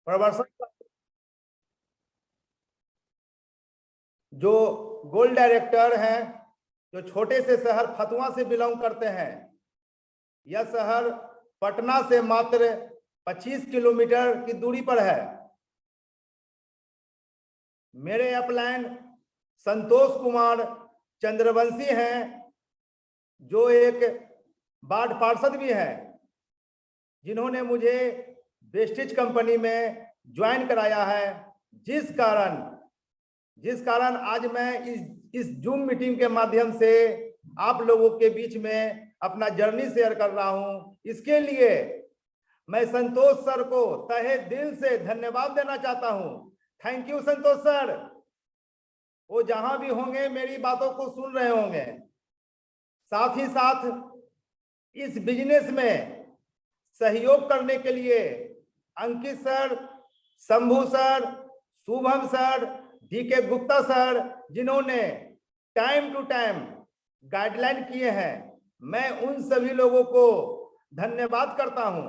प्रवर्तक जो gold director हैं, जो छोटे से शहर फतुआ से बिलोंग करते हैं। यह शहर पटना से मात्र 25 किलोमीटर की दूरी पर है। मेरे अपलाइन संतोष कुमार चंद्रवंशी हैं, जो एक वार्ड पार्षद भी हैं, जिन्होंने मुझे वेस्टिज कंपनी में ज्वाइन कराया है। जिस कारण आज मैं इस जूम मीटिंग के माध्यम से आप लोगों के बीच में अपना जर्नी शेयर कर रहा हूं। इसके लिए मैं संतोष सर को तहे दिल से धन्यवाद देना चाहता हूं। Thank you Santosh sir. वो जहां भी होंगे मेरी बातों को सुन रहे होंगे। साथ ही साथ इस बिजनेस में सहयोग करने के लिए Ankit sir, Shambhu sir, Shubham sir, DK Gupta sir, जिन्होंने टाइम टू टाइम गाइडलाइन किए हैं, मैं उन सभी लोगों को धन्यवाद करता हूं।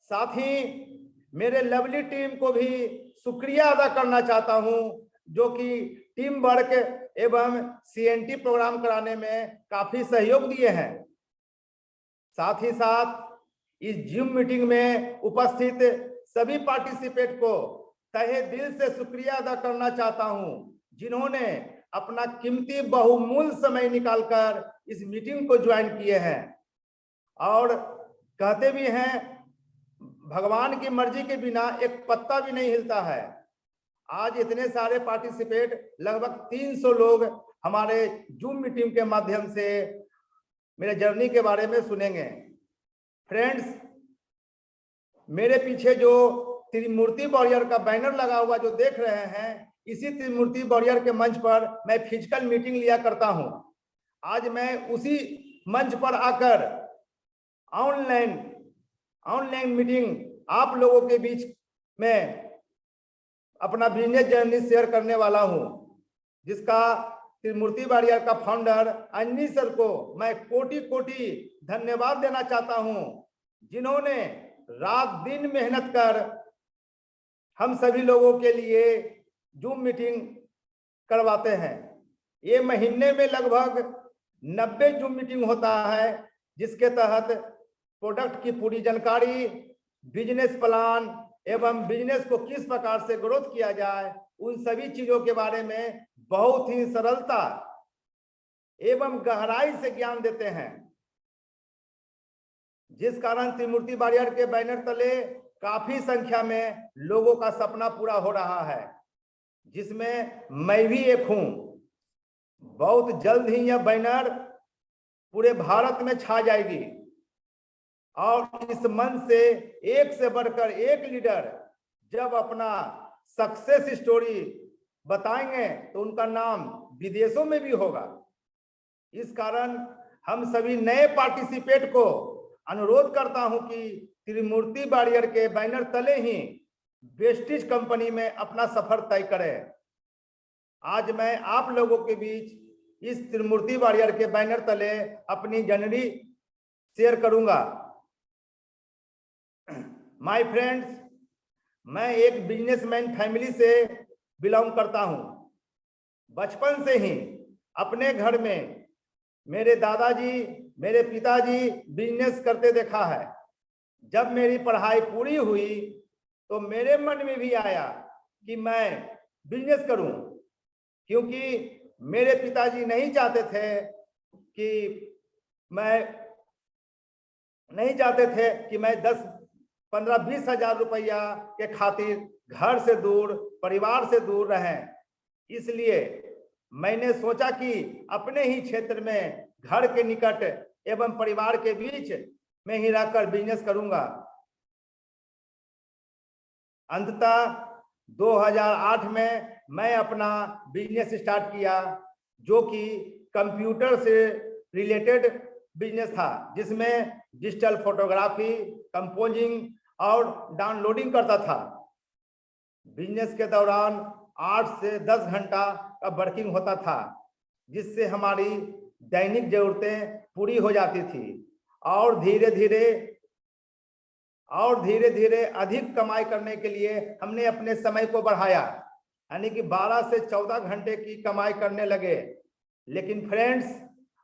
साथ ही मेरे लवली टीम को भी शुक्रिया अदा करना चाहता हूं, जो कि टीम वर्क एवं सीएनटी प्रोग्राम कराने में काफी सहयोग दिए हैं। साथ ही साथ इस जूम मीटिंग में उपस्थित सभी पार्टिसिपेंट को तहे दिल से शुक्रिया अदा करना चाहता हूं, जिन्होंने अपना कीमती बहुमूल्य समय निकालकर इस मीटिंग को ज्वाइन किए हैं। और कहते भी हैं, भगवान की मर्जी के बिना एक पत्ता भी नहीं हिलता है। आज इतने सारे पार्टिसिपेंट, लगभग 300 लोग हमारे जूम मीटिंग के माध्यम से मेरे जर्नी के बारे में सुनेंगे। फ्रेंड्स, मेरे पीछे जो त्रिमूर्ति वॉरियर का बैनर लगा हुआ जो देख रहे हैं, इसी त्रिमूर्ति वॉरियर के मंच पर मैं फिजिकल मीटिंग लिया करता हूं। आज मैं उसी मंच पर आकर ऑनलाइन मीटिंग आप लोगों के बीच में अपना बिजनेस जर्नी शेयर करने वाला हूं, जिसका त्रिमूर्ति वॉरियर का फाउंडर अंजनी सर को मैं कोटि कोटि धन्यवाद देना चाहता हूं, जिन्होंने रात दिन मेहनत कर हम सभी लोगों के लिए जूम मीटिंग करवाते हैं। ये महीने में लगभग 90 जूम मीटिंग होता है, जिसके तहत प्रोडक्ट की पूरी जानकारी, बिजनेस प्लान एवं बिजनेस को किस प्रकार से ग्रोथ किया जाए, उन सभी चीजों के बारे में बहुत ही सरलता एवं गहराई से ज्ञान देते हैं। जिस कारण त्रिमूर्ति वॉरियर के बैनर तले काफी संख्या में लोगों का सपना पूरा हो रहा है, जिसमें मैं भी एक हूं। बहुत जल्द ही यह बैनर पूरे भारत में छा जाएगी और इस मंच से एक से बढ़कर एक लीडर जब अपना सक्सेस स्टोरी बताएंगे तो उनका नाम विदेशों में भी होगा। इस कारण हम सभी नए पार्टिसिपेंट को अनुरोध करता हूं कि त्रिमूर्ति वॉरियर के बैनर तले ही वेस्टिज कंपनी में अपना सफर तय करें। आज मैं आप लोगों के बीच इस त्रिमूर्ति वॉरियर के बैनर तले अपनी जर्नी शेयर करूंगा। माय फ्रेंड्स, मैं एक बिजनेसमैन फैमिली से बिलोंग करता हूं। बचपन से ही अपने घर में मेरे दादाजी, मेरे पिताजी बिजनेस करते देखा है। जब मेरी पढ़ाई पूरी हुई तो मेरे मन में भी आया कि मैं बिजनेस करूं, क्योंकि मेरे पिताजी नहीं चाहते थे कि मैं 10, 15, 20 हजार रुपया के खातिर घर से दूर, परिवार से दूर रहें। इसलिए मैंने सोचा कि अपने ही क्षेत्र में, घर के निकट एवं परिवार के बीच में ही रहकर बिजनेस करूंगा। अंततः 2008 में मैं अपना बिजनेस स्टार्ट किया, जो कि कंप्यूटर से रिलेटेड बिजनेस था, जिसमें डिजिटल फोटोग्राफी, कंपोजिंग और डाउनलोडिंग करता था। बिजनेस के दौरान 8 से 10 घंटा का वर्किंग होता था, जिससे हमारी दैनिक जरूरतें पूरी हो जाती थी और धीरे धीरे और धीरे धीरे अधिक कमाई करने के लिए हमने अपने समय को बढ़ाया, यानी कि 12 से 14 घंटे की कमाई करने लगे। लेकिन फ्रेंड्स,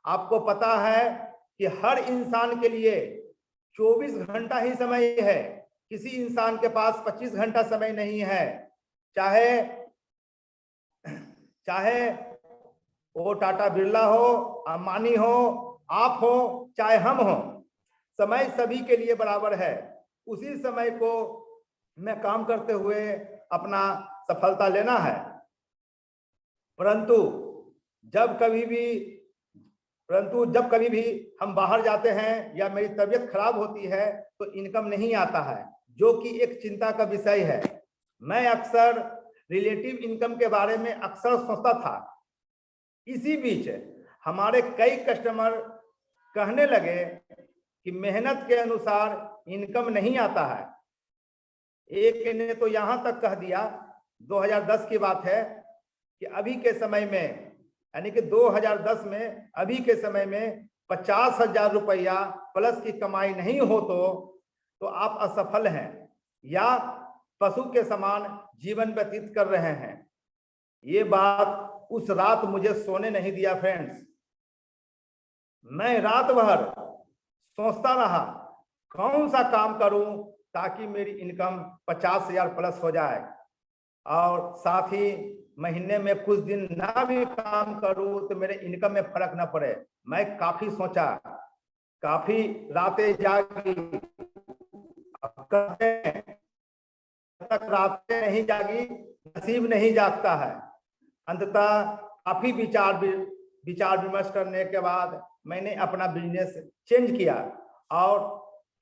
आपको पता है कि हर इंसान के लिए 24 घंटा ही समय है, किसी इंसान के पास 25 घंटा समय नहीं है। चाहे वो टाटा बिरला हो, अंबानी हो, आप हो, चाहे हम हो, समय सभी के लिए बराबर है। उसी समय को में काम करते हुए अपना सफलता लेना है। परंतु जब कभी भी हम बाहर जाते हैं या मेरी तबीयत खराब होती है तो इनकम नहीं आता है, जो कि एक चिंता का विषय है। मैं अक्सर रिलेटिव इनकम के बारे में अक्सर सोचता था। इसी बीच हमारे कई कस्टमर कहने लगे कि मेहनत के अनुसार इनकम नहीं आता है। एक ने तो यहां तक कह दिया, 2010 की बात है, कि अभी के समय में, यानी कि 2010 में अभी के समय में 50,000 रुपया प्लस की कमाई नहीं हो तो आप असफल हैं या पशु के समान जीवन व्यतीत कर रहे हैं। ये बात उस रात मुझे सोने नहीं दिया फ्रेंड्स। मैं रात भर सोचता रहा कौन सा काम करूं ताकि मेरी इनकम 50,000 प्लस हो जाए, और साथ ही महीने में कुछ दिन ना भी काम करूं तो मेरे इनकम में फर्क ना पड़े। मैं काफी सोचा, काफी रातें जागी, तक रातें नहीं जागी, नसीब नहीं जागता है। अंततः काफी विचार विमर्श करने के बाद मैंने अपना बिजनेस चेंज किया और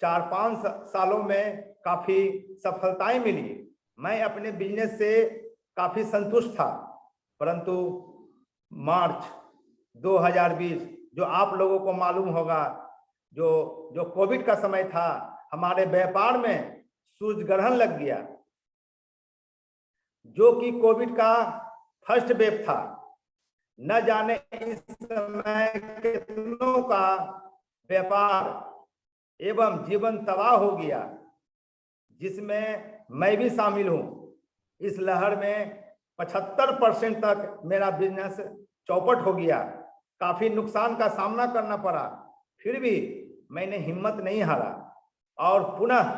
4-5 सालों में काफी सफलताएं मिली। मैं अपने बिजनेस से काफी संतुष्ट था। परंतु मार्च 2020, जो आप लोगों को मालूम होगा, जो कोविड का समय था, हमारे व्यापार में सूर्य ग्रहण लग गया, जो कि कोविड का फर्स्ट वेव था। न जाने इस समय कितनों का व्यापार एवं जीवन तबाह हो गया, जिसमें मैं भी शामिल हूं। इस लहर में 75% तक मेरा बिजनेस चौपट हो गया, काफी नुकसान का सामना करना पड़ा। फिर भी मैंने हिम्मत नहीं हारा और पुनः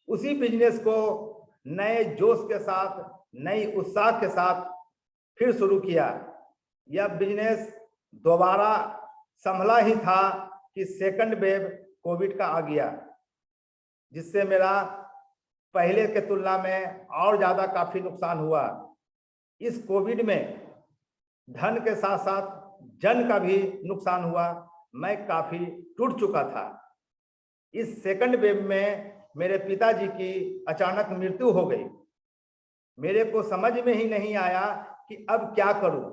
उसी बिजनेस को नए जोश के साथ, नई उत्साह के साथ फिर शुरू किया। यह बिजनेस दोबारा संभला ही था कि सेकंड वेव कोविड का आ गया, जिससे मेरा पहले के तुलना में और ज्यादा काफी नुकसान हुआ। इस कोविड में धन के साथ साथ जन का भी नुकसान हुआ। मैं काफी टूट चुका था। इस सेकंड वेव में मेरे पिताजी की अचानक मृत्यु हो गई। मेरे को समझ में ही नहीं आया कि अब क्या करूं,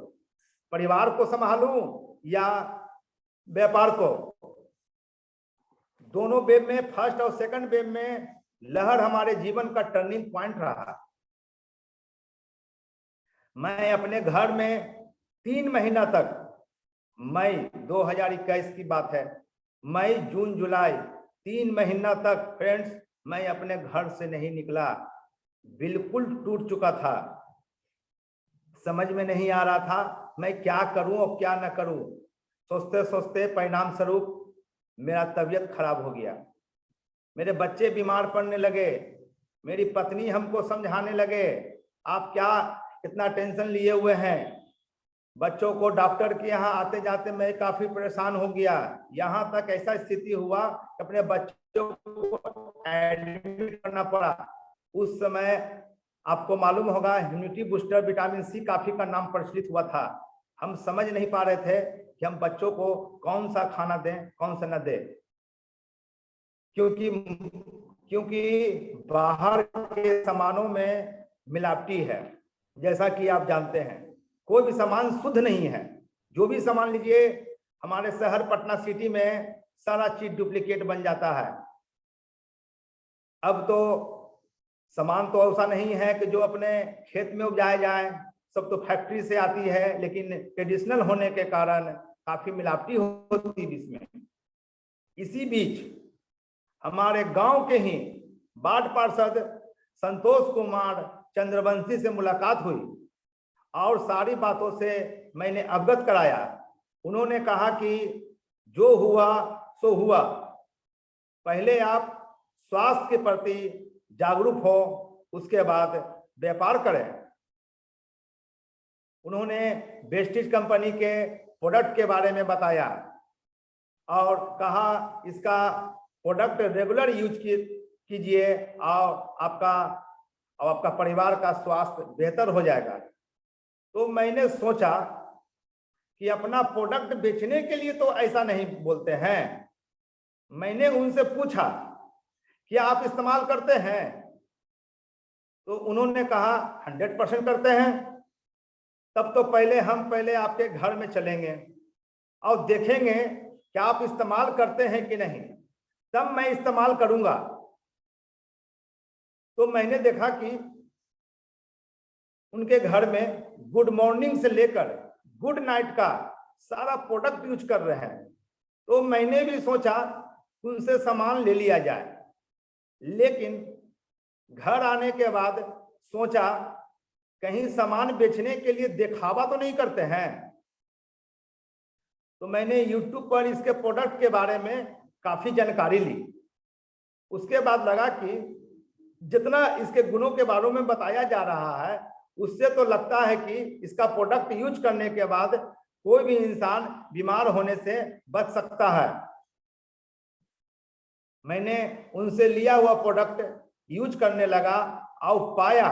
परिवार को संभालूं या व्यापार को। दोनों वेव में, फर्स्ट और सेकंड वेव में, लहर हमारे जीवन का टर्निंग पॉइंट रहा। मैं अपने घर में 3 महीना तक, मई 2021 की बात है, मई जून जुलाई 3 महीना तक फ्रेंड्स मैं अपने घर से नहीं निकला। बिल्कुल टूट चुका था। समझ में नहीं आ रहा था मैं क्या करूं और क्या ना करूं। सोचते सोचते परिणाम स्वरूप मेरा तबीयत खराब हो गया। मेरे बच्चे बीमार पड़ने लगे। मेरी पत्नी हमको समझाने लगे, आप क्या इतना टेंशन लिए हुए हैं। बच्चों को डॉक्टर के यहाँ आते जाते मैं काफी परेशान हो गया। यहाँ तक ऐसा स्थिति हुआ कि अपने बच्चों को एडमिट करना पड़ा। उस समय आपको मालूम होगा, इम्यूनिटी बूस्टर विटामिन सी काफी का नाम प्रचलित हुआ था। हम समझ नहीं पा रहे थे कि हम बच्चों को कौन सा खाना दें, कौन सा न दें, क्योंकि बाहर के सामानों में मिलावटी है। जैसा कि आप जानते हैं, कोई भी सामान शुद्ध नहीं है। जो भी सामान लीजिए, हमारे शहर पटना सिटी में सारा चीज डुप्लीकेट बन जाता है। अब तो सामान तो ऐसा नहीं है कि जो अपने खेत में उगाया जाए, सब तो फैक्ट्री से आती है, लेकिन ट्रेडिशनल होने के कारण काफी मिलावटी होती है इसमें। इसी बीच हमारे गांव के ही वार्ड पार्षद संतोष कुमार चंद्रवंशी से मुलाकात हुई और सारी बातों से मैंने अवगत कराया। उन्होंने कहा कि जो हुआ सो हुआ, पहले आप स्वास्थ्य के प्रति जागरूक हो, उसके बाद व्यापार करें। उन्होंने वेस्टिज कंपनी के प्रोडक्ट के बारे में बताया और कहा इसका प्रोडक्ट रेगुलर यूज कीजिए और आपका परिवार का स्वास्थ्य बेहतर हो जाएगा। तो मैंने सोचा कि अपना प्रोडक्ट बेचने के लिए तो ऐसा नहीं बोलते हैं। मैंने उनसे पूछा कि आप इस्तेमाल करते हैं? तो उन्होंने कहा 100% करते हैं। तब तो पहले आपके घर में चलेंगे और देखेंगे कि आप इस्तेमाल करते हैं कि नहीं, तब मैं इस्तेमाल करूंगा। तो मैंने देखा कि उनके घर में गुड मॉर्निंग से लेकर गुड नाइट का सारा प्रोडक्ट यूज कर रहे हैं। तो मैंने भी सोचा उनसे सामान ले लिया जाए, लेकिन घर आने के बाद सोचा कहीं सामान बेचने के लिए दिखावा तो नहीं करते हैं। तो मैंने YouTube पर इसके प्रोडक्ट के बारे में काफी जानकारी ली। उसके बाद लगा कि जितना इसके गुणों के बारे में बताया जा रहा है, उससे तो लगता है कि इसका प्रोडक्ट यूज करने के बाद कोई भी इंसान बीमार होने से बच सकता है। मैंने उनसे लिया हुआ प्रोडक्ट यूज करने लगा और पाया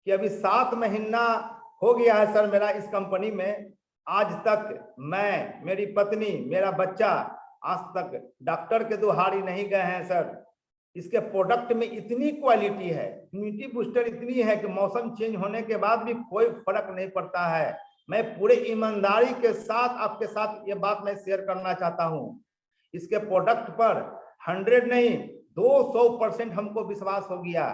कि अभी 7 महीना हो गया है सर मेरा इस कंपनी में। आज तक मैं, मेरी पत्नी, मेरा बच्चा आज तक डॉक्टर के दुहारी नहीं गए हैं सर। इसके प्रोडक्ट में इतनी क्वालिटी है, इम्यूनिटी बूस्टर इतनी है कि मौसम चेंज होने के बाद भी कोई फर्क नहीं पड़ता है। मैं पूरे ईमानदारी के साथ आपके साथ ये बात मैं शेयर करना चाहता हूं। इसके प्रोडक्ट पर 100 नहीं 200% हमको विश्वास हो गया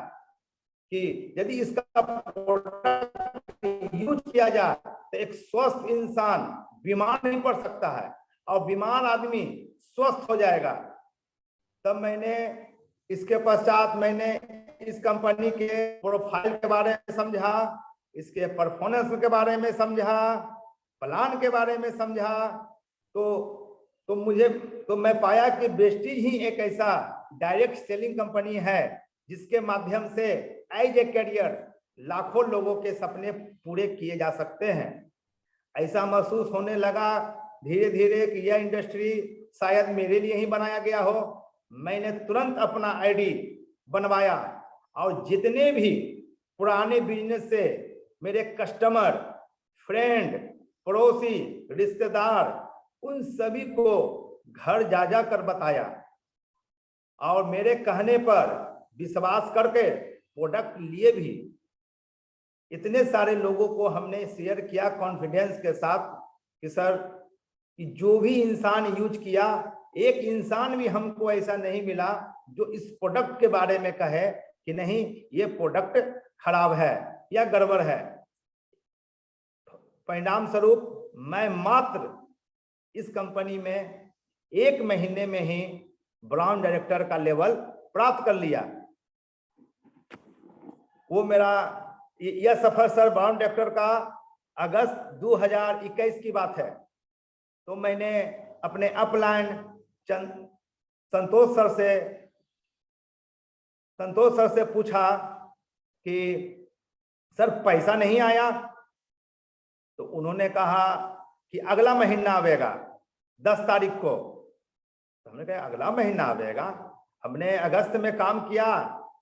कि यदि इसका प्रोडक्ट यूज किया जाए तो एक स्वस्थ इंसान बीमार नहीं पड़ सकता है और बीमार आदमी स्वस्थ हो जाएगा। तब मैंने इसके पश्चात मैंने इस कंपनी के प्रोफाइल के बारे में समझा, इसके परफॉर्मेंस के बारे में समझा, प्लान के बारे में समझा। तो मैं पाया कि वेस्टिज ही एक ऐसा डायरेक्ट सेलिंग कंपनी है जिसके माध्यम से एज ए कैरियर लाखों लोगों के सपने पूरे किए जा सकते हैं। ऐसा महसूस होने लगा धीरे धीरे कि यह इंडस्ट्री शायद मेरे लिए ही बनाया गया हो। मैंने तुरंत अपना आईडी बनवाया और जितने भी पुराने बिजनेस से मेरे कस्टमर, फ्रेंड, पड़ोसी, रिश्तेदार, उन सभी को घर जा जा कर बताया और मेरे कहने पर विश्वास करके प्रोडक्ट लिए भी। इतने सारे लोगों को हमने शेयर किया कॉन्फिडेंस के साथ कि सर कि जो भी इंसान यूज किया, एक इंसान भी हमको ऐसा नहीं मिला जो इस प्रोडक्ट के बारे में कहे कि नहीं ये प्रोडक्ट खराब है या गड़बड़ है। परिणाम स्वरूप मैं मात्र इस कंपनी में 1 महीने में ही ब्रांड डायरेक्टर का लेवल प्राप्त कर लिया। वो मेरा यह सफर सर ब्रांड डायरेक्टर का अगस्त 2021 की बात है। तो मैंने अपने अपलाइन संतोष सर से पूछा कि सर पैसा नहीं आया। तो उन्होंने कहा कि अगला महीना आवेगा 10 तारीख को। तो हमने कहा अगला महीना आवेगा, हमने अगस्त में काम किया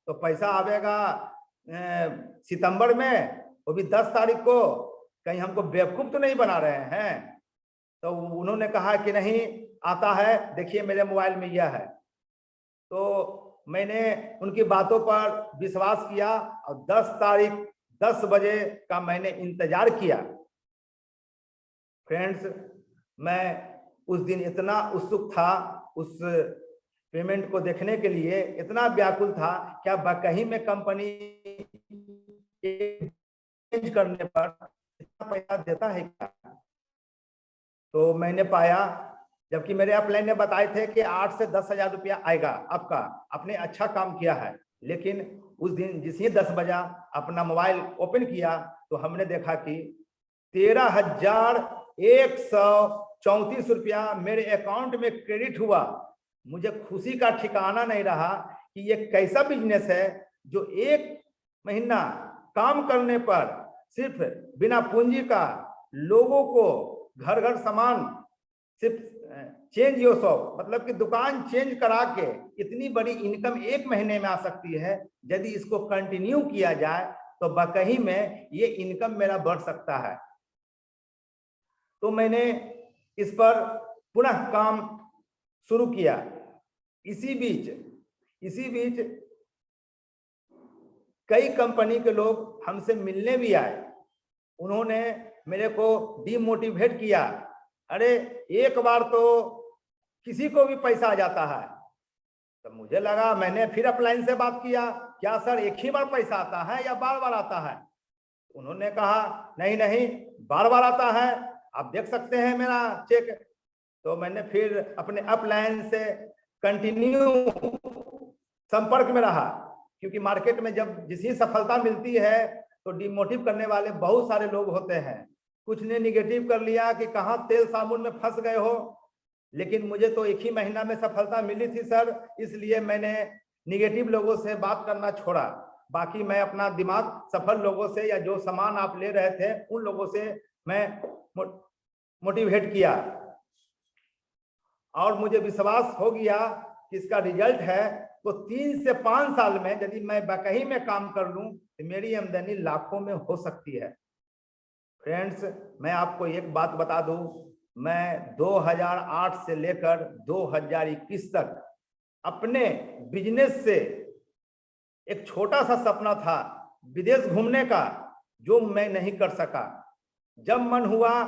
तो पैसा आवेगा सितंबर में, वो भी 10 तारीख को। कहीं हमको बेवकूफ तो नहीं बना रहे हैं? तो उन्होंने कहा कि नहीं आता है, देखिए मेरे मोबाइल में यह है। तो मैंने उनकी बातों पर विश्वास किया और 10 तारीख 10 बजे का मैंने इंतजार किया। फ्रेंड्स, मैं उस दिन इतना उत्सुक था, उस पेमेंट को देखने के लिए इतना व्याकुल था, क्या कहीं में कंपनी चेंज करने पर इतना पैसा देता है क्या? तो मैंने पाया जबकि मेरे अपलाइन ने बताए थे कि 8 से 10 हजार रुपया आएगा आपका, आपने अच्छा काम किया है। लेकिन उस दिन जिस ही 10 बजा अपना मोबाइल ओपन किया तो हमने देखा कि 13,134 रुपया मेरे अकाउंट में क्रेडिट हुआ। मुझे खुशी का ठिकाना नहीं रहा कि ये कैसा बिजनेस है जो 1 महीना काम करने पर सिर्फ बिना पूंजी का लोगों को घर घर सामान सिर्फ चेंज योर शॉप, मतलब कि दुकान चेंज करा के इतनी बड़ी इनकम 1 महीने में आ सकती है। यदि इसको कंटिन्यू किया जाए तो वाकई में ये इनकम मेरा बढ़ सकता है। तो मैंने इस पर पुनः काम शुरू किया। इसी बीच कई कंपनी के लोग हमसे मिलने भी आए। उन्होंने मेरे को डिमोटिवेट किया। अरे एक बार तो किसी को भी पैसा आ जाता है। तो मुझे लगा, मैंने फिर अपलाइन से बात किया, क्या सर एक ही बार पैसा आता है या बार बार आता है? उन्होंने कहा नहीं बार बार आता है, आप देख सकते हैं मेरा चेक। तो मैंने फिर अपने अपलाइन से कंटिन्यू संपर्क में रहा, क्योंकि मार्केट में जब जिसी सफलता मिलती है तो डिमोटिव करने वाले बहुत सारे लोग होते हैं। कुछ ने निगेटिव कर लिया कि कहाँ तेल साबुन में फंस गए हो, लेकिन मुझे तो 1 ही महीना में सफलता मिली थी सर, इसलिए मैंने निगेटिव लोगों से बात करना छोड़ा। बाकी मैं अपना दिमाग सफल लोगों से या जो सामान आप ले रहे थे उन लोगों से मैं मोटिवेट किया, और मुझे विश्वास हो गया कि इसका रिजल्ट है। तो 3 से 5 साल में यदि मैं वाकई में काम कर लूं तो मेरी आमदनी लाखों में हो सकती है। फ्रेंड्स, मैं आपको एक बात बता दूं, मैं 2008 से लेकर 2021 तक अपने बिजनेस से एक छोटा सा सपना था विदेश घूमने का, जो मैं नहीं कर सका। जब मन हुआ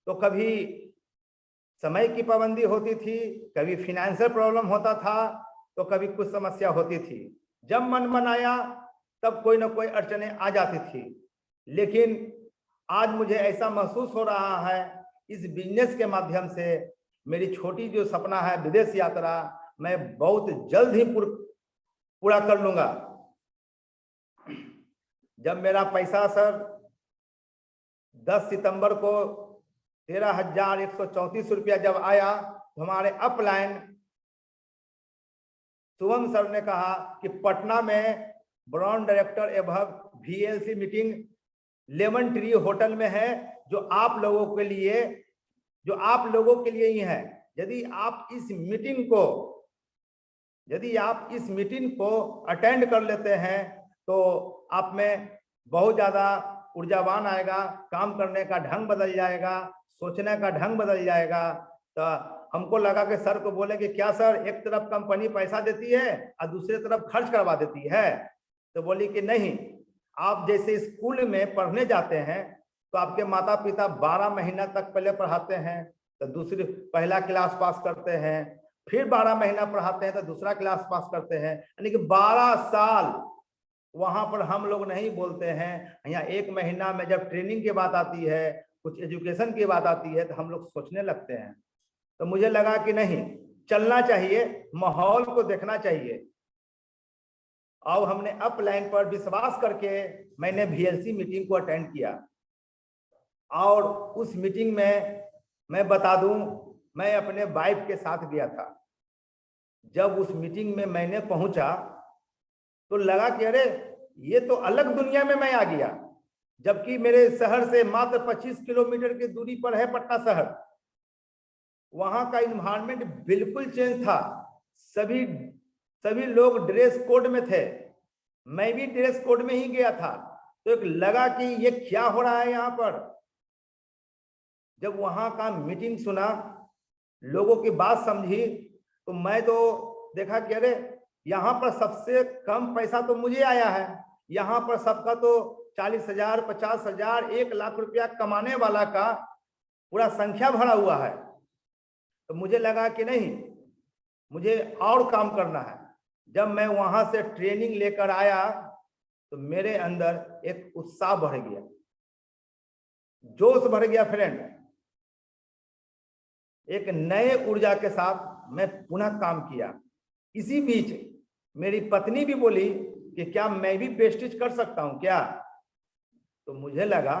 तो कभी समय की पाबंदी होती थी, कभी फाइनेंशियल प्रॉब्लम होता था, तो कभी कुछ समस्या होती थी। जब मन बनाया तब कोई ना कोई अड़चने आ जाती थी। लेकिन आज मुझे ऐसा महसूस हो रहा है, इस बिजनेस के माध्यम से मेरी छोटी जो सपना है विदेश यात्रा, मैं बहुत जल्द ही पूरा कर लूंगा। जब मेरा पैसा सर 10 सितंबर को 13,134 रुपया जब आया तो हमारे अपलाइन शुभम सर ने कहा कि पटना में ब्रांड डायरेक्टर एवं VLC meeting lemon tree hotel में है, जो आप लोगों के लिए ही है। यदि आप इस मीटिंग को अटेंड कर लेते हैं तो आप में बहुत ज्यादा ऊर्जावान आएगा, काम करने का ढंग बदल जाएगा, सोचने का ढंग बदल जाएगा। तो हमको लगा कि सर को बोले कि क्या सर एक तरफ कंपनी पैसा देती है और दूसरी तरफ खर्च करवा देती है? तो बोली कि नहीं, आप जैसे स्कूल में पढ़ने जाते हैं तो आपके माता पिता 12 महीना तक पहले पढ़ाते हैं, तो पहला क्लास पास करते हैं, फिर 12 महीना पढ़ाते हैं तो दूसरा क्लास पास करते हैं, यानी कि 12 साल वहां पर हम लोग नहीं बोलते हैं। यहाँ 1 महीना में जब ट्रेनिंग की बात आती है, कुछ एजुकेशन की बात आती है, तो हम लोग सोचने लगते हैं। तो मुझे लगा कि नहीं, चलना चाहिए, माहौल को देखना चाहिए। और हमने अपलाइन पर विश्वास करके मैंने VLC मीटिंग को अटेंड किया। और उस मीटिंग में मैं बता दूं, मैं अपने वाइफ के साथ गया था। जब उस मीटिंग में मैंने पहुंचा तो लगा कि अरे ये तो अलग दुनिया में मैं आ गया। जबकि मेरे शहर से मात्र 25 किलोमीटर की दूरी पर है पटना शहर। वहां का इन्वायरमेंट बिल्कुल चेंज था। सभी लोग ड्रेस कोड में थे, मैं भी ड्रेस कोड में ही गया था। तो एक लगा कि ये क्या हो रहा है यहाँ पर। जब वहां का मीटिंग सुना, लोगों की बात समझी, तो मैं तो देखा कि अरे यहाँ पर सबसे कम पैसा तो मुझे आया है। यहाँ पर सबका तो 40,000, 50,000, 1 लाख रुपया कमाने वाला का पूरा संख्या भरा हुआ है। तो मुझे लगा कि नहीं, मुझे और काम करना है। जब मैं वहां से ट्रेनिंग लेकर आया तो मेरे अंदर एक उत्साह बढ़ गया, जोश भर गया फ्रेंड। एक नए ऊर्जा के साथ मैं पुनः काम किया। इसी बीच मेरी पत्नी भी बोली कि क्या मैं भी वेस्टेज कर सकता हूं क्या। तो मुझे लगा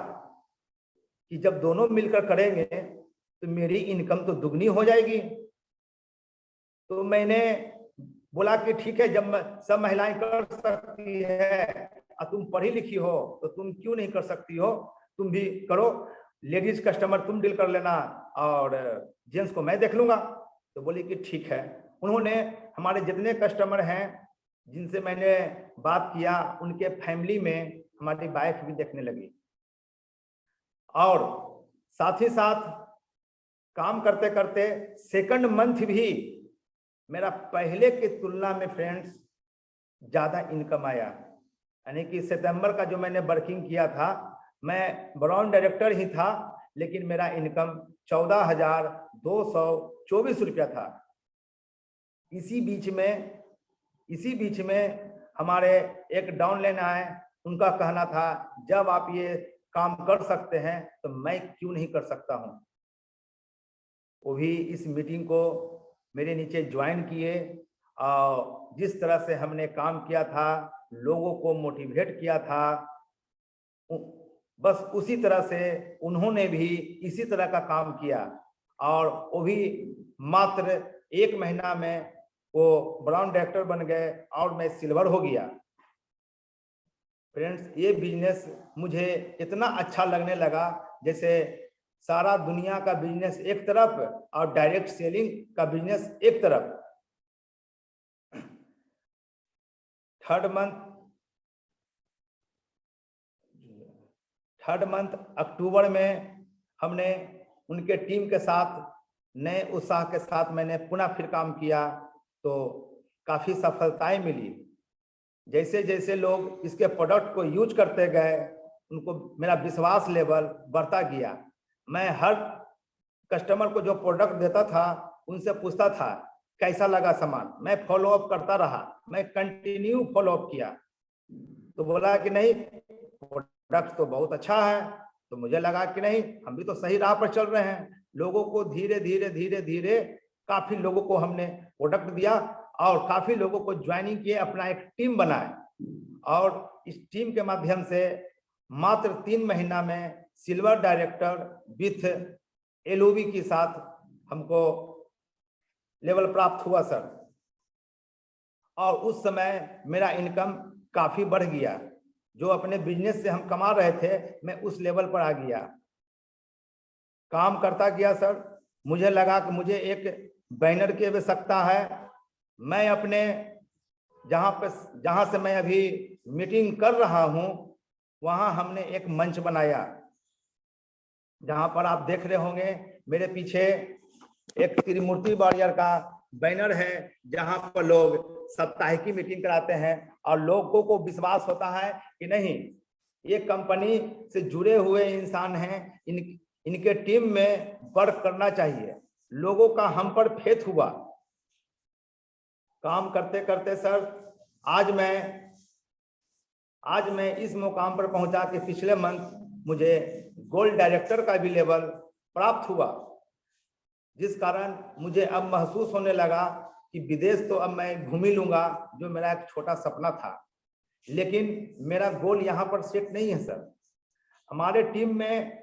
कि जब दोनों मिलकर करेंगे तो मेरी इनकम तो दुगनी हो जाएगी। तो मैंने बोला कि ठीक है, जब सब महिलाएं कर सकती है और तुम पढ़ी लिखी हो तो तुम क्यों नहीं कर सकती हो, तुम भी करो। लेडीज कस्टमर तुम डील कर लेना और जेंट्स को मैं देख लूंगा। तो बोली कि ठीक है। उन्होंने हमारे जितने कस्टमर हैं जिनसे मैंने बात किया, उनके फैमिली में हमारी वाइफ भी देखने लगी। और साथ ही साथ काम करते करते सेकंड मंथ भी मेरा पहले की तुलना में फ्रेंड्स ज्यादा इनकम आया। यानी कि सितंबर का जो मैंने वर्किंग किया था, मैं ब्राउन डायरेक्टर ही था, लेकिन मेरा इनकम 14,224 रुपया था। इसी बीच में हमारे एक डाउनलाइन आए, उनका कहना था जब आप ये काम कर सकते हैं तो मैं क्यों नहीं कर सकता हूं। वो भी इस मीटिंग को मेरे नीचे ज्वाइन किए और जिस तरह से हमने काम किया था, लोगों को मोटिवेट किया था, बस उसी तरह से उन्होंने भी इसी तरह का काम किया और वो भी मात्र 1 महीना में वो ब्राउन डायरेक्टर बन गए और मैं सिल्वर हो गया। फ्रेंड्स, ये बिजनेस मुझे इतना अच्छा लगने लगा जैसे सारा दुनिया का बिजनेस एक तरफ और डायरेक्ट सेलिंग का बिजनेस एक तरफ। थर्ड मंथ अक्टूबर में हमने उनके टीम के साथ नए उत्साह के साथ मैंने पुनः फिर काम किया तो काफी सफलताएं मिली। जैसे जैसे लोग इसके प्रोडक्ट को यूज करते गए, उनको मेरा विश्वास लेवल बढ़ता गया। मैं हर कस्टमर को जो प्रोडक्ट देता था उनसे पूछता था कैसा लगा सामान। मैं फॉलो अप करता रहा, मैं कंटिन्यू फॉलो अप किया। तो बोला कि नहीं, प्रोडक्ट तो बहुत अच्छा है। तो मुझे लगा कि नहीं, हम भी तो सही राह पर चल रहे हैं। लोगों को धीरे धीरे काफी लोगों को हमने प्रोडक्ट दिया और काफी लोगों को ज्वाइनिंग किए, अपना एक टीम बनाए और इस टीम के माध्यम से मात्र 3 महीना में सिल्वर डायरेक्टर विथ LOB के साथ हमको लेवल प्राप्त हुआ सर। और उस समय मेरा इनकम काफी बढ़ गया। जो अपने बिजनेस से हम कमा रहे थे, मैं उस लेवल पर आ गया। काम करता गया सर। मुझे लगा कि मुझे एक बैनर की आवश्यकता है। मैं अपने जहां से मैं अभी मीटिंग कर रहा हूं, वहां हमने एक मंच बनाया, जहां पर आप देख रहे होंगे मेरे पीछे एक त्रिमूर्ति वॉरियर का बैनर है, जहां पर लोग साप्ताहिक मीटिंग कराते हैं और लोगों को विश्वास होता है कि नहीं, ये कंपनी से जुड़े हुए इंसान हैं, इनके टीम में वर्क करना चाहिए। लोगों का हम पर फेथ हुआ। काम करते करते सर आज मैं इस मुकाम पर पहुंचा कि पिछले मंथ मुझे गोल्ड डायरेक्टर का भी लेवल प्राप्त हुआ, जिस कारण मुझे अब महसूस होने लगा कि विदेश तो अब मैं घूम ही लूंगा, जो मेरा एक छोटा सपना था। लेकिन मेरा गोल यहाँ पर सेट नहीं है सर। हमारे टीम में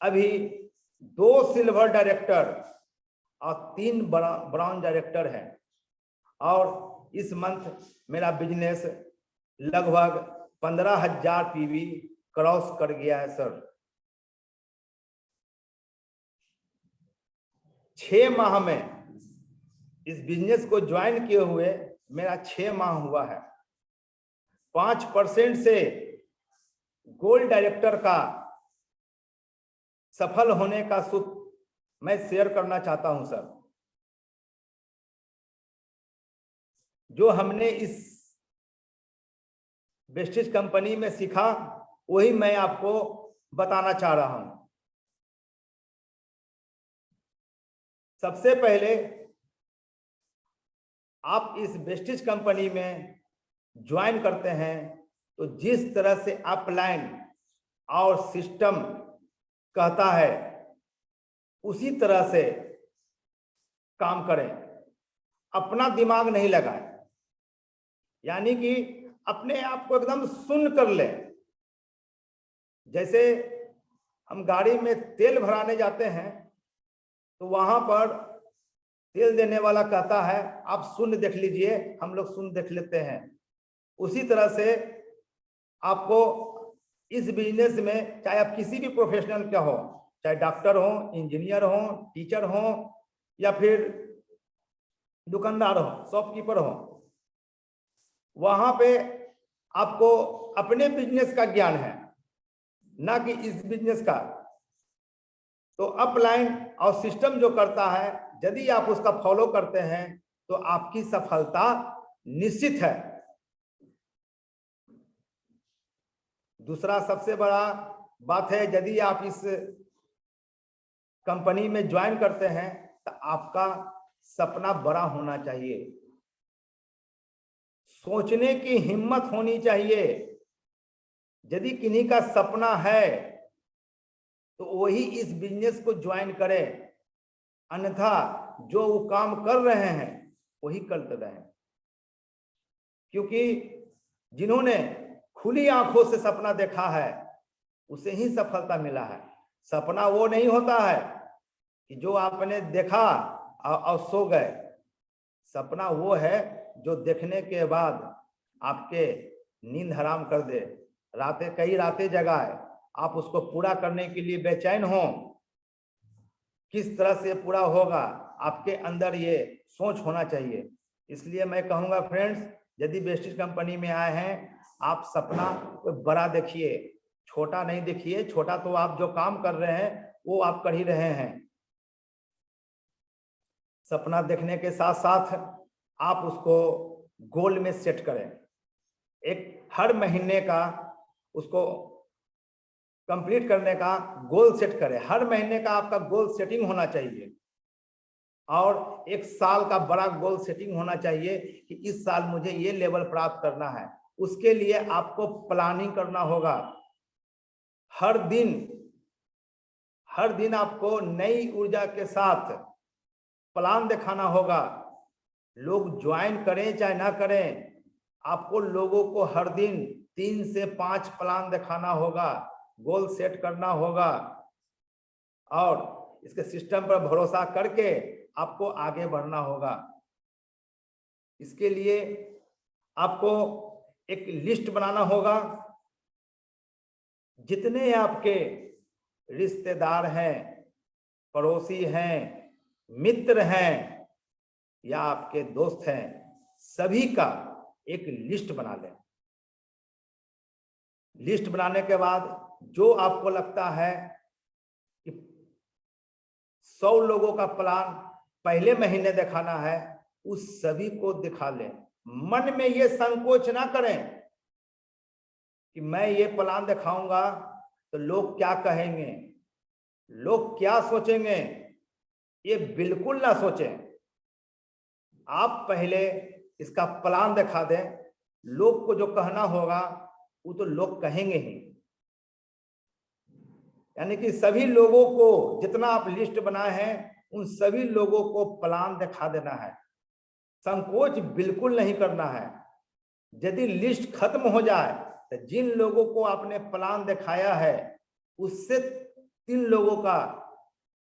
अभी 2 सिल्वर डायरेक्टर और 3 ब्राउन डायरेक्टर हैं और इस मंथ मेरा बिजनेस लगभग 15,000 PV क्रॉस कर गया है सर। 6 माह में इस बिजनेस को ज्वाइन किए हुए मेरा 6 माह हुआ है। 5% से गोल्ड डायरेक्टर का सफल होने का सुख मैं शेयर करना चाहता हूं सर। जो हमने इस वेस्टेज कंपनी में सीखा, वही मैं आपको बताना चाह रहा हूं। सबसे पहले आप इस वेस्टेज कंपनी में ज्वाइन करते हैं तो जिस तरह से अपलाइन और सिस्टम कहता है, उसी तरह से काम करें, अपना दिमाग नहीं लगाएं, यानी कि अपने आप को एकदम सुन कर ले। जैसे हम गाड़ी में तेल भराने जाते हैं तो वहां पर तेल देने वाला कहता है आप शून्य देख लीजिए, हम लोग शून्य देख लेते हैं। उसी तरह से आपको इस बिजनेस में, चाहे आप किसी भी प्रोफेशनल का हो, चाहे डॉक्टर हो, इंजीनियर हो, टीचर हो, या फिर दुकानदार हो, शॉपकीपर हो, वहां पे आपको अपने बिजनेस का ज्ञान है, ना कि इस बिजनेस का। तो अपलाइन और सिस्टम जो करता है, यदि आप उसका फॉलो करते हैं तो आपकी सफलता निश्चित है। दूसरा सबसे बड़ा बात है, यदि आप इस कंपनी में ज्वाइन करते हैं तो आपका सपना बड़ा होना चाहिए, सोचने की हिम्मत होनी चाहिए। यदि किन्हीं का सपना है तो वही इस बिजनेस को ज्वाइन करे, अन्यथा जो वो काम कर रहे हैं वही करते रहें। क्योंकि जिन्होंने खुली आंखों से सपना देखा है उसे ही सफलता मिला है। सपना वो नहीं होता है कि जो आपने देखा और सो गए। सपना वो है जो देखने के बाद आपके नींद हराम कर दे, रातें कई रातें जगाए, आप उसको पूरा करने के लिए बेचैन हो। किस तरह से पूरा होगा, आपके अंदर ये सोच होना चाहिए। इसलिए मैं कहूंगा फ्रेंड्स, यदि वेस्टिज कंपनी में आए हैं, आप सपना बड़ा देखिए, छोटा नहीं देखिए। छोटा तो आप जो काम कर रहे हैं वो आप कर ही रहे हैं। सपना देखने के साथ साथ आप उसको गोल में सेट करें। एक हर महीने का उसको कंप्लीट करने का गोल सेट करें। हर महीने का आपका गोल सेटिंग होना चाहिए और एक साल का बड़ा गोल सेटिंग होना चाहिए कि इस साल मुझे ये लेवल प्राप्त करना है। उसके लिए आपको प्लानिंग करना होगा। हर दिन आपको नई ऊर्जा के साथ प्लान दिखाना होगा। लोग ज्वाइन करें चाहे ना करें, आपको लोगों को हर दिन 3 से 5 प्लान दिखाना होगा, गोल सेट करना होगा और इसके सिस्टम पर भरोसा करके आपको आगे बढ़ना होगा। इसके लिए आपको एक लिस्ट बनाना होगा। जितने आपके रिश्तेदार हैं, पड़ोसी हैं, मित्र हैं या आपके दोस्त हैं, सभी का एक लिस्ट बना लें। लिस्ट बनाने के बाद जो आपको लगता है कि 100 लोगों का प्लान पहले महीने दिखाना है, उस सभी को दिखा लें। मन में ये संकोच ना करें कि मैं ये प्लान दिखाऊंगा तो लोग क्या कहेंगे, लोग क्या सोचेंगे। ये बिल्कुल ना सोचें। आप पहले इसका प्लान दिखा दें। लोग को जो कहना होगा वो तो लोग कहेंगे ही। यानी कि सभी लोगों को, जितना आप लिस्ट बनाए हैं, उन सभी लोगों को प्लान दिखा देना है। संकोच बिल्कुल नहीं करना है। यदि लिस्ट खत्म हो जाए तो जिन लोगों को आपने प्लान दिखाया है उससे 3 लोगों का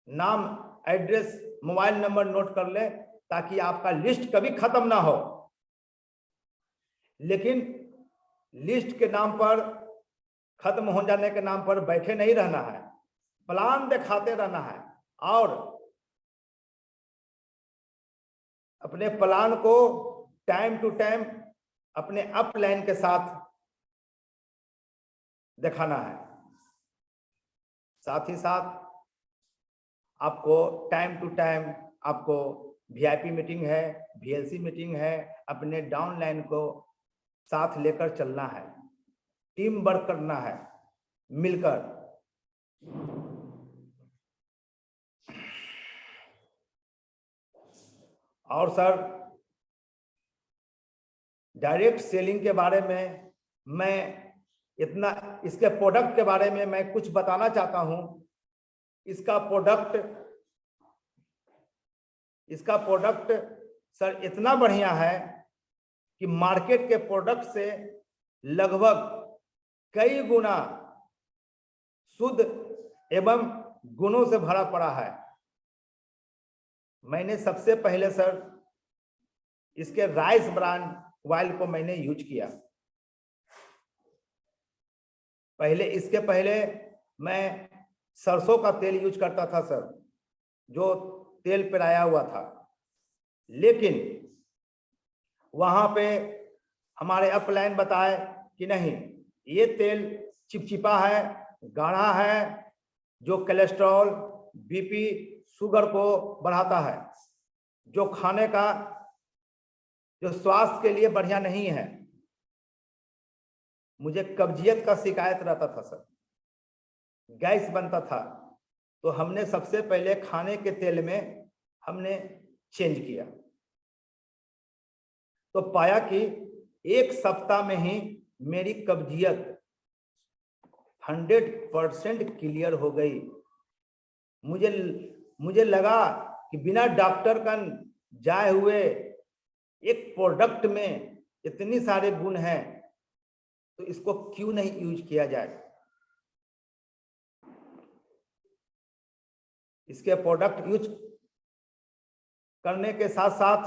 नाम, एड्रेस, मोबाइल नंबर नोट कर ले, ताकि आपका लिस्ट कभी खत्म ना हो। लेकिन लिस्ट के नाम पर, खत्म हो जाने के नाम पर बैठे नहीं रहना है, प्लान दिखाते रहना है और अपने प्लान को टाइम टू टाइम अपने अपलाइन के साथ दिखाना है। साथ ही साथ आपको टाइम टू टाइम आपको वीआईपी मीटिंग है, वीएलसी मीटिंग है, अपने डाउनलाइन को साथ लेकर चलना है, टीम वर्क करना है मिलकर। और सर, डायरेक्ट सेलिंग के बारे में मैं इतना, इसके प्रोडक्ट के बारे में मैं कुछ बताना चाहता हूं। इसका प्रोडक्ट इसका प्रोडक्ट सर इतना बढ़िया है कि मार्केट के प्रोडक्ट से लगभग कई गुना शुद्ध एवं गुणों से भरा पड़ा है। मैंने सबसे पहले सर इसके राइस ब्रांड ऑयल को मैंने यूज किया। इसके पहले मैं सरसों का तेल यूज करता था सर, जो तेल पेराया हुआ था, लेकिन वहां पे हमारे अपलाइन बताए कि नहीं, ये तेल चिपचिपा है, गाढ़ा है, जो कोलेस्ट्रॉल, बीपी, शुगर को बढ़ाता है, जो खाने का, जो स्वास्थ्य के लिए बढ़िया नहीं है। मुझे कब्जियत का शिकायत रहता था सर, गैस बनता था, तो हमने सबसे पहले खाने के तेल में हमने चेंज किया, तो पाया कि 1 सप्ताह में ही मेरी कब्जियत 100% क्लियर हो गई। मुझे लगा कि बिना डॉक्टर का जाए हुए एक प्रोडक्ट में इतनी सारे गुण हैं, तो इसको क्यों नहीं यूज किया जाए। इसके प्रोडक्ट यूज करने के साथ साथ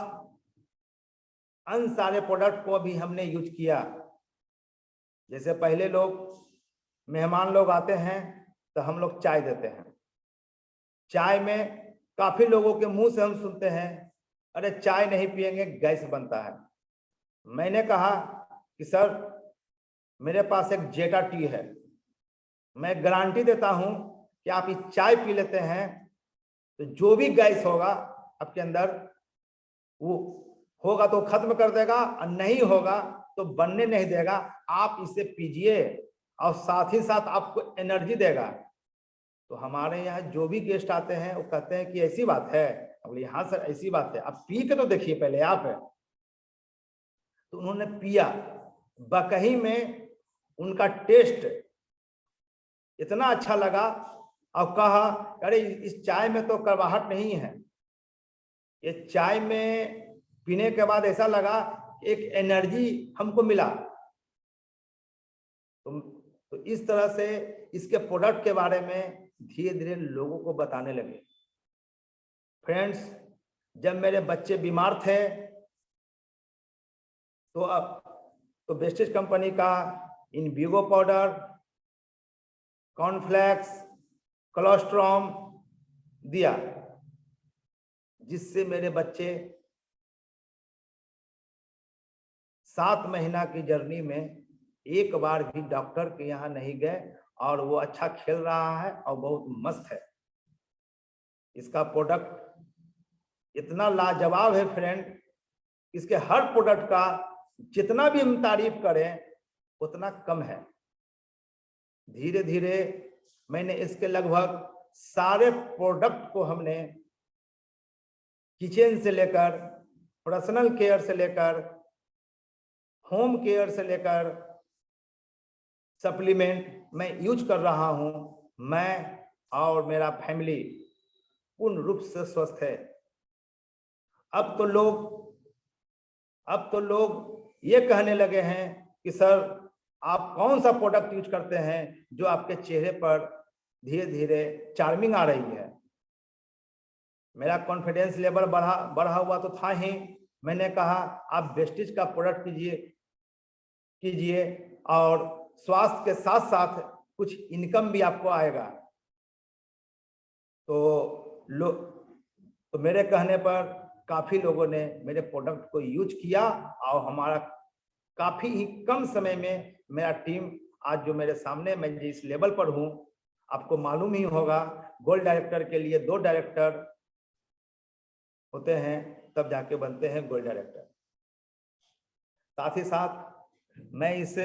अन्य सारे प्रोडक्ट को भी हमने यूज किया। जैसे पहले मेहमान लोग आते हैं तो हम लोग चाय देते हैं, चाय में काफी लोगों के मुंह से हम सुनते हैं, अरे चाय नहीं पिएंगे गैस बनता है। मैंने कहा कि सर मेरे पास एक जेटा टी है, मैं गारंटी देता हूं कि आप इस चाय पी लेते हैं तो जो भी गैस होगा आपके अंदर वो होगा तो खत्म कर देगा, और नहीं होगा तो बनने नहीं देगा। आप इसे पीजिए और साथ ही साथ आपको एनर्जी देगा। तो हमारे यहाँ जो भी गेस्ट आते हैं वो कहते हैं कि ऐसी बात है, बोले हाँ सर ऐसी बात है, आप पी के तो देखिए पहले आप है। तो उन्होंने पिया, वाकई में उनका टेस्ट इतना अच्छा लगा और कहा अरे इस चाय में तो कड़वाहट नहीं है, ये चाय में पीने के बाद ऐसा लगा एक एनर्जी हमको मिला। तो इस तरह से इसके प्रोडक्ट के बारे में धीरे धीरे लोगों को बताने लगे। फ्रेंड्स, जब मेरे बच्चे बीमार थे तो वेस्टेज कंपनी का इनविगो पाउडर, कॉर्नफ्लेक्स, कोलोस्ट्रॉम दिया, जिससे मेरे बच्चे 7 महीना की जर्नी में एक बार भी डॉक्टर के यहाँ नहीं गए और वो अच्छा खेल रहा है और बहुत मस्त है। इसका प्रोडक्ट इतना लाजवाब है फ्रेंड, इसके हर प्रोडक्ट का जितना भी हम तारीफ करें उतना कम है। धीरे धीरे मैंने इसके लगभग सारे प्रोडक्ट को हमने किचन से लेकर, पर्सनल केयर से लेकर, होम केयर से लेकर सप्लीमेंट मैं यूज कर रहा हूं। मैं और मेरा फैमिली पूर्ण रूप से स्वस्थ है। अब तो लोग ये कहने लगे हैं कि सर आप कौन सा प्रोडक्ट यूज करते हैं जो आपके चेहरे पर धीरे धीरे चार्मिंग आ रही है। मेरा कॉन्फिडेंस लेवल बढ़ा हुआ तो था ही। मैंने कहा आप वेस्टेज का प्रोडक्ट कीजिए और स्वास्थ्य के साथ साथ कुछ इनकम भी आपको आएगा। तो मेरे कहने पर काफी लोगों ने मेरे प्रोडक्ट को यूज किया और हमारा काफी ही कम समय में मेरा टीम आज जो मेरे सामने, मैं जिस लेवल पर हूं, आपको मालूम ही होगा गोल्ड डायरेक्टर के लिए 2 डायरेक्टर होते हैं, तब जाके बनते हैं गोल्ड डायरेक्टर। साथ ही साथ मैं इस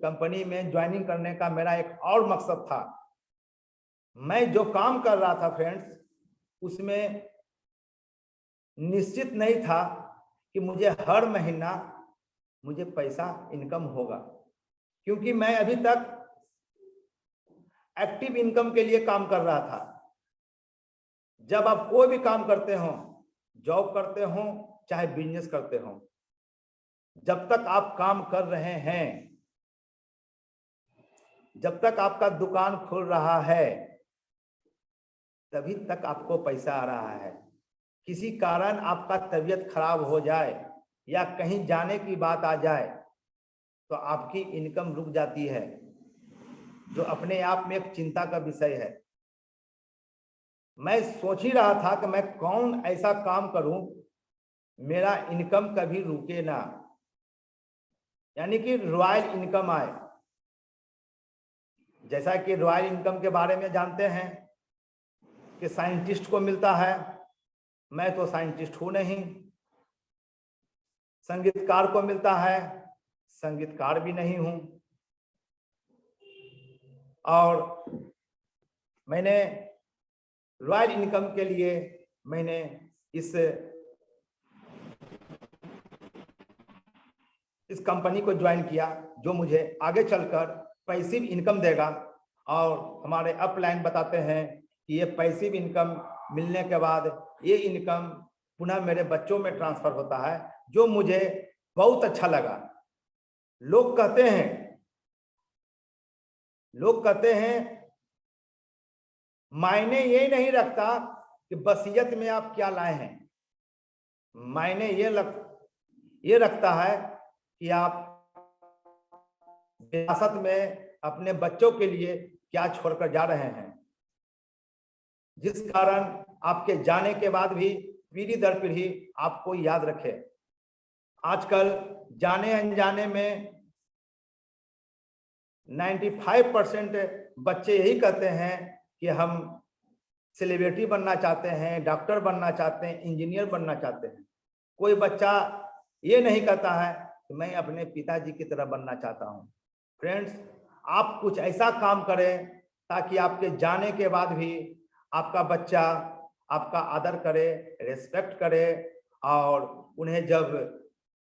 कंपनी में ज्वाइनिंग करने का मेरा एक और मकसद था। मैं जो काम कर रहा था फ्रेंड्स, उसमें निश्चित नहीं था कि मुझे हर महीना मुझे पैसा इनकम होगा, क्योंकि मैं अभी तक एक्टिव इनकम के लिए काम कर रहा था। जब आप कोई भी काम करते हो, जॉब करते हो चाहे बिजनेस करते हो, जब तक आप काम कर रहे हैं, जब तक आपका दुकान खुल रहा है, तभी तक आपको पैसा आ रहा है। किसी कारण आपका तबीयत खराब हो जाए या कहीं जाने की बात आ जाए तो आपकी इनकम रुक जाती है, जो अपने आप में एक चिंता का विषय है। मैं सोच ही रहा था कि मैं कौन ऐसा काम करूं मेरा इनकम कभी रुके ना, यानी कि रॉयल इनकम आए। जैसा कि रॉयल इनकम के बारे में जानते हैं कि साइंटिस्ट को मिलता है, मैं तो साइंटिस्ट हूं नहीं। संगीतकार को मिलता है, संगीतकार भी नहीं हूं। और मैंने रॉयल इनकम के लिए मैंने इस कंपनी को ज्वाइन किया, जो मुझे आगे चलकर पैसिव इनकम देगा। और हमारे अपलाइन बताते हैं कि ये पैसिव इनकम मिलने के बाद ये इनकम पुनः मेरे बच्चों में ट्रांसफर होता है, जो मुझे बहुत अच्छा लगा। लोग कहते हैं मायने ये नहीं रखता कि वसीयत में आप क्या लाए हैं, मायने ये रखता है कि आप विरासत में अपने बच्चों के लिए क्या छोड़कर जा रहे हैं, जिस कारण आपके जाने के बाद भी पीढ़ी दर पीढ़ी आपको याद रखे। आजकल जाने अनजाने में 95% बच्चे यही कहते हैं कि हम सेलिब्रिटी बनना चाहते हैं, डॉक्टर बनना चाहते हैं, इंजीनियर बनना चाहते हैं। कोई बच्चा ये नहीं कहता है कि मैं अपने पिताजी की तरह बनना चाहता हूं। फ्रेंड्स, आप कुछ ऐसा काम करें ताकि आपके जाने के बाद भी आपका बच्चा आपका आदर करे, रेस्पेक्ट करे, और उन्हें जब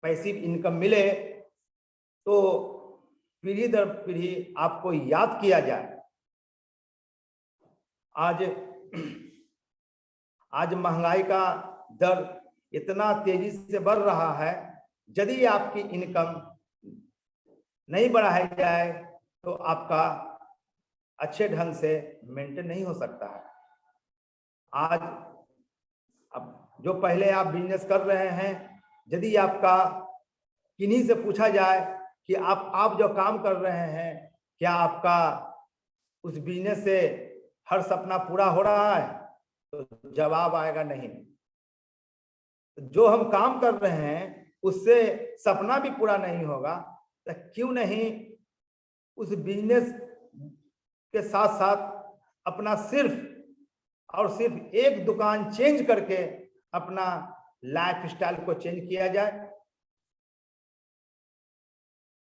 पैसिव इनकम मिले तो पीढ़ी दर पीढ़ी आपको याद किया जाए। आज महंगाई का दर इतना तेजी से बढ़ रहा है, यदि आपकी इनकम नहीं बढ़ाई जाए तो आपका अच्छे ढंग से मेंटेन नहीं हो सकता है। आज अब जो पहले आप बिजनेस कर रहे हैं, यदि आपका किन्हीं से पूछा जाए कि आप जो काम कर रहे हैं, क्या आपका उस बिजनेस से हर सपना पूरा हो रहा है, तो जवाब आएगा नहीं। जो हम काम कर रहे हैं उससे सपना भी पूरा नहीं होगा, तो क्यों नहीं उस बिजनेस के साथ साथ अपना सिर्फ और सिर्फ एक दुकान चेंज करके अपना लाइफ स्टाइल को चेंज किया जाए।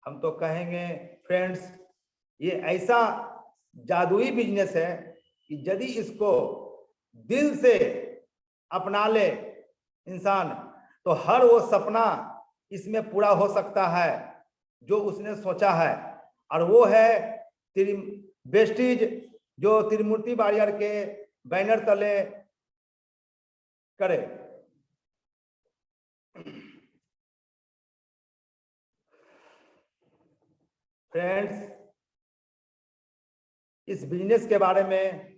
हम तो कहेंगे फ्रेंड्स, ये ऐसा जादुई बिजनेस है कि यदि इसको दिल से अपना ले इंसान, तो हर वो सपना इसमें पूरा हो सकता है जो उसने सोचा है। और वो है वेस्टीज, जो त्रिमूर्ति वारियर के बैनर तले करे। फ्रेंड्स, इस बिजनेस के बारे में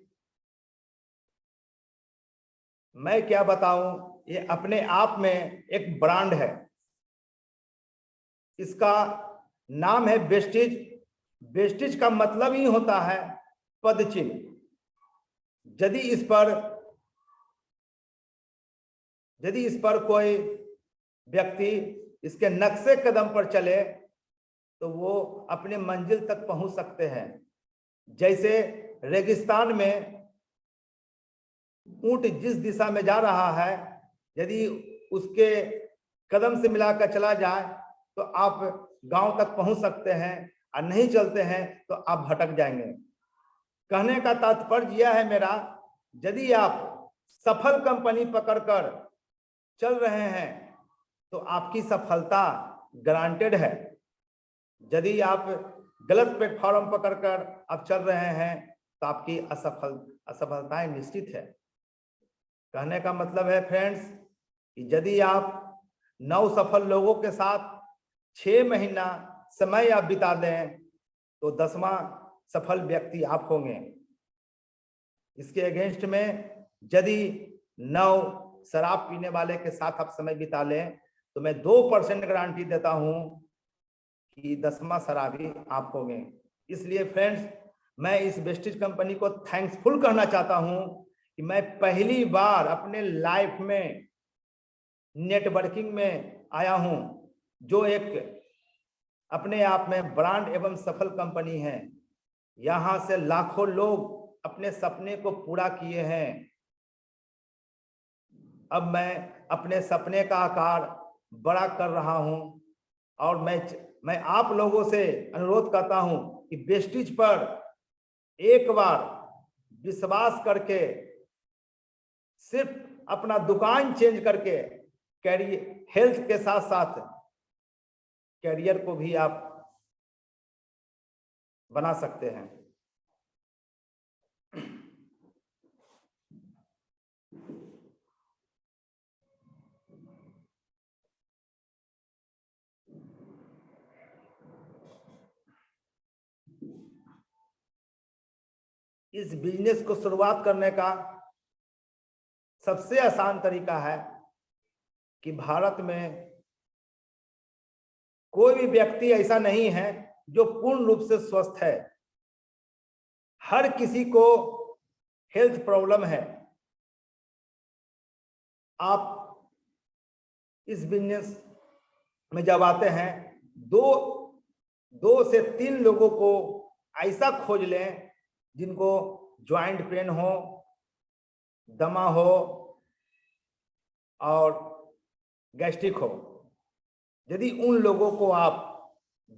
मैं क्या बताऊं, ये अपने आप में एक ब्रांड है। इसका नाम है वेस्टीज। वेस्टीज का मतलब ही होता है पदचिन्ह। यदि इस पर कोई व्यक्ति इसके नक्शे कदम पर चले तो वो अपने मंजिल तक पहुंच सकते हैं। जैसे रेगिस्तान में ऊंट जिस दिशा में जा रहा है, यदि उसके कदम से मिलाकर चला जाए तो आप गांव तक पहुंच सकते हैं, और नहीं चलते हैं तो आप भटक जाएंगे। कहने का तात्पर्य यह है मेरा, यदि आप सफल कंपनी पकड़कर चल रहे हैं तो आपकी सफलता गारंटेड है। यदि आप गलत प्लेटफॉर्म पकड़कर आप चल रहे हैं तो आपकी असफलताएं निश्चित है। कहने का मतलब है फ्रेंड्स कि यदि आप 9 सफल लोगों के साथ 6 महीना समय आप बिता दें तो 10वां सफल व्यक्ति आप होंगे। इसके अगेंस्ट में यदि 9 शराब पीने वाले के साथ आप समय बिता लें तो मैं 2% गारंटी देता हूं कि 10वां शराबी आप होंगे। इसलिए फ्रेंड्स, मैं इस वेस्टिज कंपनी को थैंक्सफुल कहना चाहता हूं कि मैं पहली बार अपने लाइफ में नेटवर्किंग में आया हूं, जो एक अपने आप में ब्रांड एवं सफल कंपनी है। यहां से लाखों लोग अपने सपने को पूरा किए हैं। अब मैं अपने सपने का आकार बड़ा कर रहा हूं और मैं आप लोगों से अनुरोध करता हूं कि वेस्टिज पर एक बार विश्वास करके सिर्फ अपना दुकान चेंज करके कैरियर हेल्थ के साथ साथ कैरियर को भी आप बना सकते हैं। इस बिजनेस को शुरुआत करने का सबसे आसान तरीका है कि भारत में कोई भी व्यक्ति ऐसा नहीं है जो पूर्ण रूप से स्वस्थ है। हर किसी को हेल्थ प्रॉब्लम है। आप इस बिजनेस में जब आते हैं, दो से 3 लोगों को ऐसा खोज लें जिनको ज्वाइंट पेन हो, दमा हो और गैस्ट्रिक हो। यदि उन लोगों को आप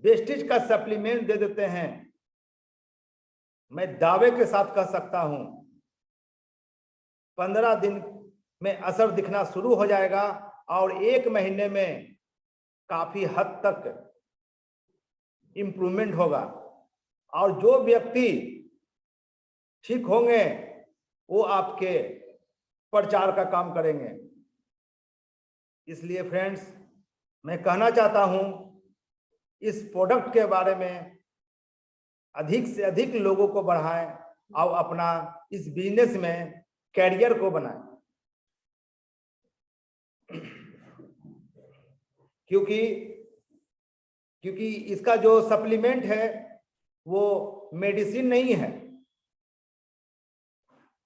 वेस्टिज का सप्लीमेंट दे देते हैं, मैं दावे के साथ कह सकता हूं 15 दिन में असर दिखना शुरू हो जाएगा और 1 महीने में काफी हद तक इंप्रूवमेंट होगा। और जो व्यक्ति ठीक होंगे वो आपके प्रचार का काम करेंगे। इसलिए फ्रेंड्स, मैं कहना चाहता हूं इस प्रोडक्ट के बारे में अधिक से अधिक लोगों को बढ़ाएं और अपना इस बिजनेस में कैरियर को बनाएं। क्योंकि इसका जो सप्लीमेंट है वो मेडिसिन नहीं है,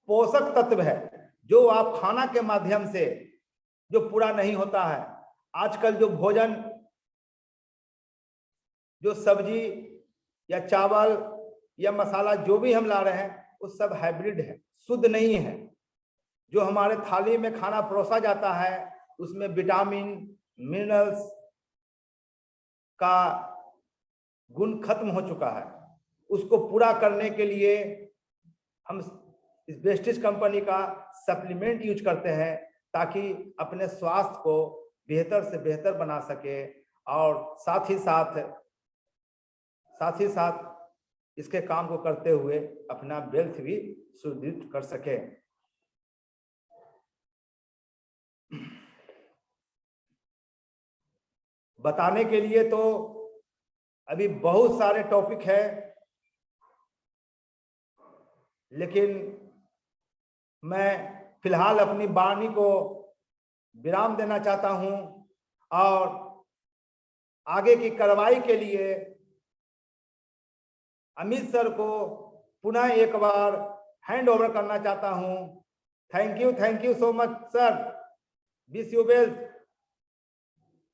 पोषक तत्व है जो आप खाना के माध्यम से जो पूरा नहीं होता है। आजकल जो भोजन, जो सब्जी या चावल या मसाला जो भी हम ला रहे हैं वो सब हाइब्रिड है, शुद्ध नहीं है। जो हमारे थाली में खाना परोसा जाता है उसमें विटामिन, मिनरल्स का गुण खत्म हो चुका है। उसको पूरा करने के लिए हम इस वेस्टिज कंपनी का सप्लीमेंट यूज करते हैं ताकि अपने स्वास्थ्य को बेहतर से बेहतर बना सके और साथ ही साथ इसके काम को करते हुए अपना वेल्थ भी सुदृढ़ कर सके। बताने के लिए तो अभी बहुत सारे टॉपिक है, लेकिन मैं फिलहाल अपनी वाणी को विराम देना चाहता हूं और आगे की कार्रवाई के लिए अमित सर को पुनः एक बार हैंड ओवर करना चाहता हूं। Thank you so much sir. Wish you well.